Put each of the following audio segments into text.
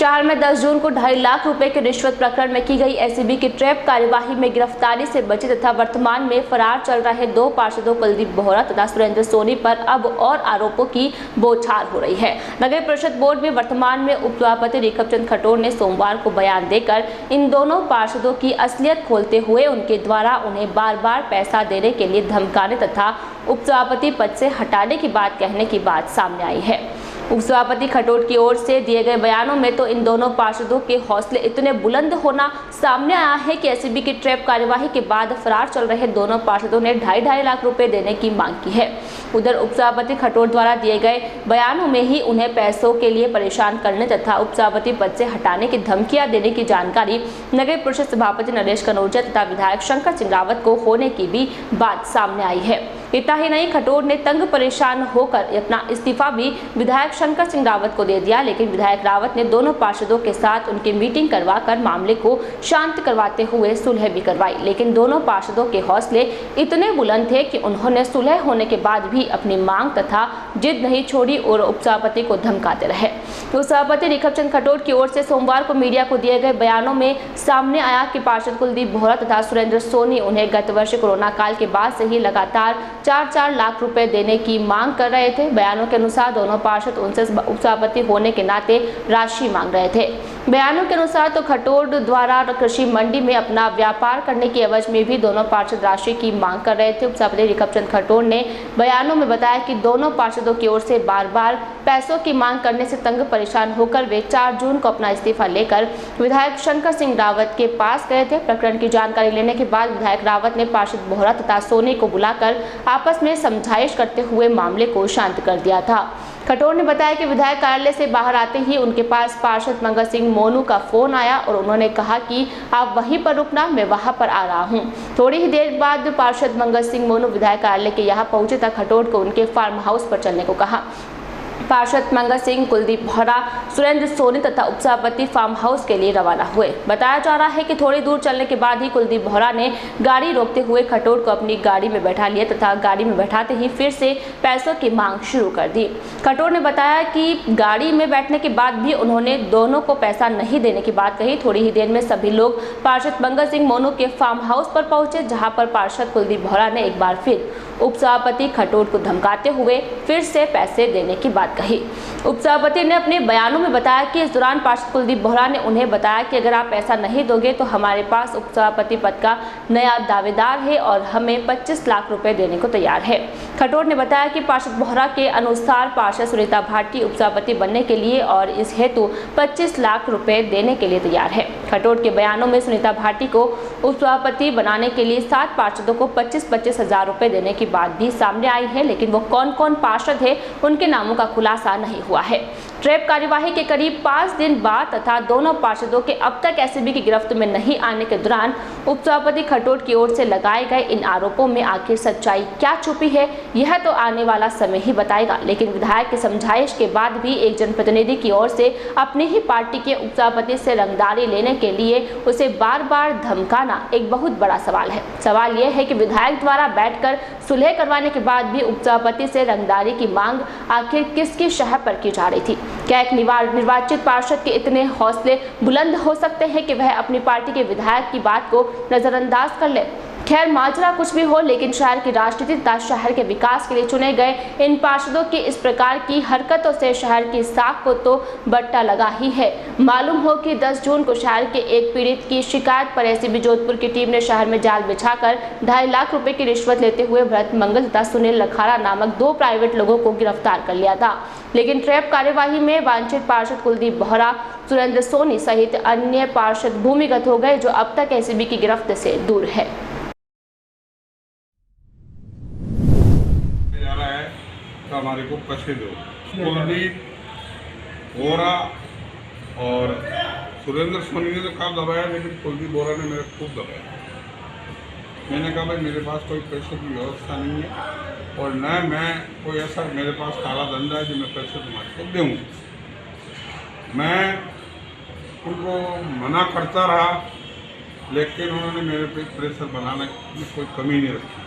शहर में 10 जून को 2.5 लाख रुपए के रिश्वत प्रकरण में की गई एसीबी की ट्रैप कार्यवाही में गिरफ्तारी से बचे तथा वर्तमान में फरार चल रहे 2 पार्षदों कुलदीप बोहरा तथा सुरेंद्र सोनी पर अब और आरोपों की बौछार हो रही है। नगर परिषद बोर्ड में वर्तमान में उपसभापति रिखप चंद खटोर ने सोमवार को बयान देकर इन दोनों पार्षदों की असलियत खोलते हुए उनके द्वारा उन्हें बार बार पैसा देने के लिए धमकाने तथा उपसभापति पद से हटाने की बात कहने की बात सामने आई है। उपसभापति खटोर की ओर से दिए गए बयानों में तो इन दोनों पार्षदों के हौसले इतने बुलंद होना सामने आया है कि एसीबी की ट्रैप कार्यवाही के बाद फरार चल रहे दोनों पार्षदों ने 2.5 लाख रुपए देने की मांग की है। उधर उपसभापति खटोर द्वारा दिए गए बयानों में ही उन्हें पैसों के लिए परेशान करने तथा उपसभापति पद से हटाने की धमकियां देने की जानकारी नगर परिषद सभापति नरेश कनौजिया तथा विधायक शंकर सिंह रावत को होने की भी बात सामने आई है। इतना ही नहीं, खटोर ने तंग परेशान होकर अपना इस्तीफा भी विधायक शंकर सिंह रावत को दे दिया, लेकिन विधायक रावत ने दोनों पार्षदों के साथ उनकी मीटिंग करवाकर मामले को शांत करवाते हुए सुलह भी करवाई। लेकिन दोनों पार्षदों के हौसले इतने बुलंद थे कि उन्होंने सुलह होने के बाद भी अपनी मांग तथा जिद नहीं छोड़ी और उपसभापति को धमकाते रहे। उपसभापति रिखप चंद खटोर की ओर से सोमवार को मीडिया को दिए गए बयानों में सामने आया कि पार्षद कुलदीप बोहरा तथा सुरेंद्र सोनी उन्हें गत वर्ष कोरोना काल के बाद से ही लगातार 4-4 लाख रुपए देने की मांग कर रहे थे। बयानों के अनुसार दोनों पार्षद उनसे उपसभापति होने के नाते राशि मांग रहे थे। बयानों के अनुसार तो खटोर द्वारा कृषि मंडी में अपना व्यापार करने की एवज में भी दोनों पार्षद राशि की मांग कर रहे थे। उपसभापति रिखप चंद खटोर ने बयानों में बताया कि दोनों पार्षदों की ओर से बार बार पैसों की मांग करने से तंग परेशान होकर वे 4 जून को अपना इस्तीफा लेकर विधायक शंकर सिंह रावत के पास गए थे। प्रकरण की जानकारी लेने के बाद विधायक रावत ने पार्षद बोहरा तथा सोनी को बुलाकर आपस में समझाइश करते हुए मामले को शांत कर दिया था। खटोर ने बताया कि विधायक कार्यालय से बाहर आते ही उनके पास पार्षद मंगल सिंह मोनू का फोन आया और उन्होंने कहा कि आप वहीं पर रुकना, मैं वहां पर आ रहा हूं। थोड़ी ही देर बाद पार्षद मंगल सिंह मोनू विधायक कार्यालय के यहां पहुंचे तथा खटोर को उनके फार्म हाउस पर चलने को कहा। पार्षद मंगल सिंह, कुलदीप बोहरा, सुरेंद्र सोनी तथा उपसभापति फार्म हाउस के लिए रवाना हुए। बताया जा रहा है कि थोड़ी दूर चलने के बाद ही कुलदीप बोहरा ने गाड़ी रोकते हुए खटोर को अपनी गाड़ी में बैठा लिया तथा गाड़ी में बैठाते ही फिर से पैसों की मांग शुरू कर दी। खटोर ने बताया कि गाड़ी में बैठने के बाद भी उन्होंने दोनों को पैसा नहीं देने की बात कही। थोड़ी ही देर में सभी लोग पार्षद मंगल सिंह मोनू के फार्म हाउस पर पहुंचे, जहां पर पार्षद कुलदीप बोहरा ने एक बार फिर उपसभापति खटोर को धमकाते हुए फिर से पैसे देने की बात कही। उपसभापति ने अपने बयानों में बताया कि इस दौरान पार्षद कुलदीप बोहरा ने उन्हें बताया कि अगर आप पैसा नहीं दोगे तो हमारे पास उपसभापति पद का नया दावेदार है और हमें 25 लाख रुपए देने को तैयार है। खटोर ने बताया कि पार्षद बोहरा के अनुसार पार्षद सुनीता भाटी उपसभापति बनने के लिए और इस हेतु 25 लाख रुपए देने के लिए तैयार है। खटोर के बयानों में सुनीता भाटी को उपसभापति बनाने के लिए 7 पार्षदों को 25-25 हजार रुपए देने की बात भी सामने आई है, लेकिन वो कौन कौन पार्षद है उनके नामों का खुलासा नहीं हुआ है। ट्रैप कार्यवाही के करीब 5 दिन बाद तथा दोनों पार्षदों के अब तक एसीबी की गिरफ्त में नहीं आने के दौरान उपसभापति खटोर की ओर से लगाए गए इन आरोपों में आखिर सच्चाई क्या छुपी है, यह तो आने वाला समय ही बताएगा। लेकिन विधायक की समझाइश के बाद भी एक जनप्रतिनिधि की ओर से अपनी ही पार्टी के उपसभापति से रंगदारी लेने के लिए उसे बार बार धमकाना एक बहुत बड़ा सवाल है। सवाल यह है कि विधायक द्वारा बैठकर सुलह करवाने के बाद भी उपसभापति से रंगदारी की मांग आखिर किसकी शह पर की जा रही थी। क्या एक निर्वाचित पार्षद के इतने हौसले बुलंद हो सकते हैं कि वह अपनी पार्टी के विधायक की बात को नजरअंदाज कर ले? खैर, माजरा कुछ भी हो, लेकिन शहर की राजनीति तथा शहर के विकास के लिए चुने गए इन पार्षदों की इस प्रकार की हरकतों से शहर की साख को तो बट्टा लगा ही है। मालूम हो कि 10 जून को शहर के एक पीड़ित की शिकायत पर एसीबी जोधपुर की टीम ने शहर में जाल बिछाकर 2.5 लाख रुपए की रिश्वत लेते हुए भरत मंगल तथा सुनील लखारा नामक 2 प्राइवेट लोगों को गिरफ्तार कर लिया था। लेकिन ट्रैप कार्यवाही में वांछित पार्षद कुलदीप बोहरा, सुरेंद्र सोनी सहित अन्य पार्षद भूमिगत हो गए, जो अब तक एसीबी की गिरफ्त से दूर है। हमारे को पैसे दो। कुलदीप बोहरा और सुरेंद्र सोनी ने तो काम दबाया, लेकिन कुलदीप बोहरा ने मेरे खूब दबाया। मैंने कहा भाई मेरे पास कोई पैसे की व्यवस्था नहीं है और न मैं कोई ऐसा मेरे पास काला धंधा है जो मैं पैसे तुम्हारे को दूँ। मैं उनको मना करता रहा, लेकिन उन्होंने मेरे पे प्रेशर बनाने की कोई कमी नहीं रखी।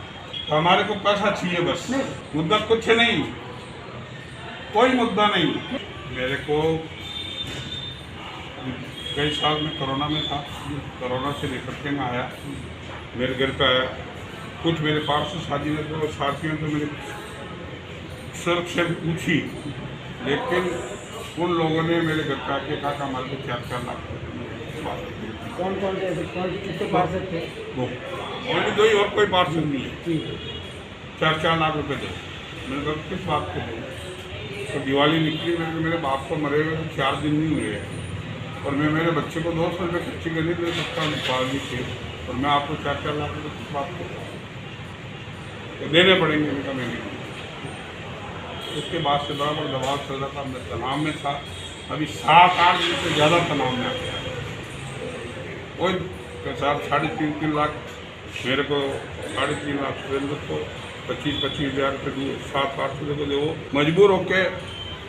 तो हमारे को पैसा चाहिए बस, मुद्दा कुछ नहीं, कोई मुद्दा नहीं। मेरे को कई साल में कोरोना में था, कोरोना से निपट के मैं आया, मेरे घर पे आया। कुछ मेरे पार्षद साथी ने तो साथियों तो मेरे सर से पूछी, लेकिन उन लोगों ने मेरे घर पे आके कहा कि हमारे को 4-4 लाख कौन कौन थे, कितने पार्षद थे? वो मैंने दो ही, और कोई पार्षद नहीं है। 4-4 लाख रुपए दो। मैंने कहा किस बात को दो? तो दिवाली निकली, मेरे बाप को मरे हुए 4 दिन नहीं हुए और मैं मेरे बच्चे को 200 रुपये खर्ची करने दे सकता हूँ दिवाली से, और मैं आपको 4-4 लाख रुपये किस बात को तो देने पड़ेंगे। मेरा मैंने उसके बाद से बराबर दबाव चल रहा था, मैं तनाव में था। अभी 7-8 दिन से ज़्यादा तनाव में आ गया। वही साहब 3.5 लाख मेरे को, 3.5 लाख सुरेंद्र को, 25-25 हज़ार रुपये 7 पार्षदों को दे। वो मजबूर होके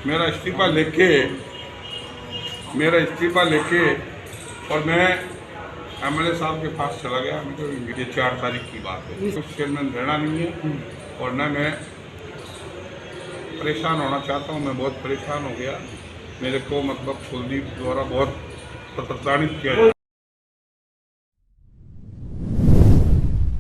मेरा इस्तीफा लेके और मैं MLA साहब के पास चला गया। ये 4 तारीख की बात है। तो चेयरमैन रहना नहीं है और न मैं परेशान होना चाहता हूँ। मैं बहुत परेशान हो गया। मेरे को मतलब कुलदीप द्वारा बहुत प्रताड़ित किया।